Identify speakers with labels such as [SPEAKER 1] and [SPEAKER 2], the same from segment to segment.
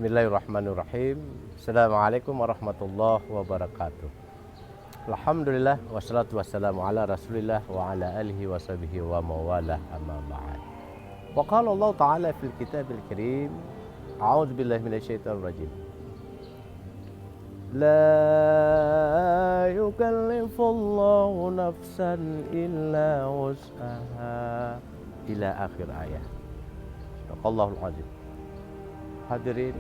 [SPEAKER 1] Bismillahirrahmanirrahim. Assalamualaikum warahmatullahi wabarakatuh. Alhamdulillah wassalatu wassalamu ala Rasulillah wa ala alihi wa sahbihi wa mawalah amma ba'd. Wa qala Allah Ta'ala fil kitabil karim. A'udzu billahi minasyaitonir rajim. La yukallifullahu nafsan illa wus'aha ila akhir ayat. Taqallahul azim. Hadirin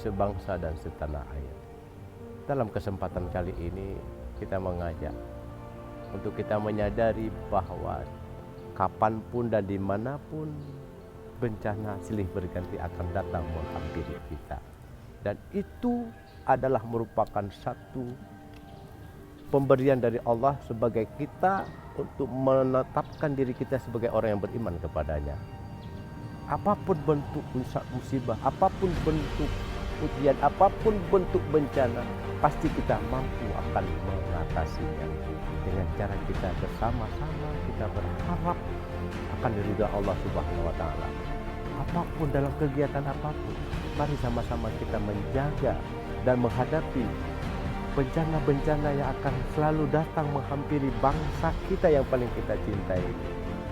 [SPEAKER 1] sebangsa dan setanah air. Dalam kesempatan kali ini kita mengajak untuk kita menyadari bahwa kapanpun dan dimanapun bencana silih berganti akan datang menghampiri kita. Dan itu adalah merupakan satu pemberian dari Allah sebagai kita untuk menetapkan diri kita sebagai orang yang beriman kepadanya. Apapun bentuk musibah, apapun bentuk ujian, apapun bentuk bencana, pasti kita mampu akan mengatasinya. Dengan cara kita bersama-sama, kita berharap akan diridha Allah Subhanahu wa Ta'ala. Apapun dalam kegiatan apapun, mari sama-sama kita menjaga dan menghadapi bencana-bencana yang akan selalu datang menghampiri bangsa kita yang paling kita cintai.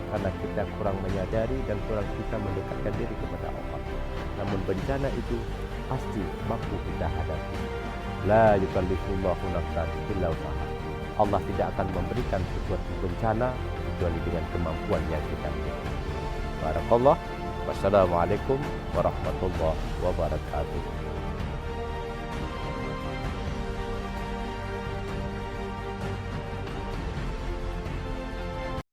[SPEAKER 1] Karena kita kurang menyadari dan kurang kita mendekatkan diri kepada Allah. Namun bencana itu pasti mampu kita hadapi. La yukallifullahu nafsan illa wus'aha. Allah tidak akan memberikan sesuatu bencana kecuali dengan kemampuan yang kita miliki. Barakallah. Wassalamualaikum warahmatullahi wabarakatuh.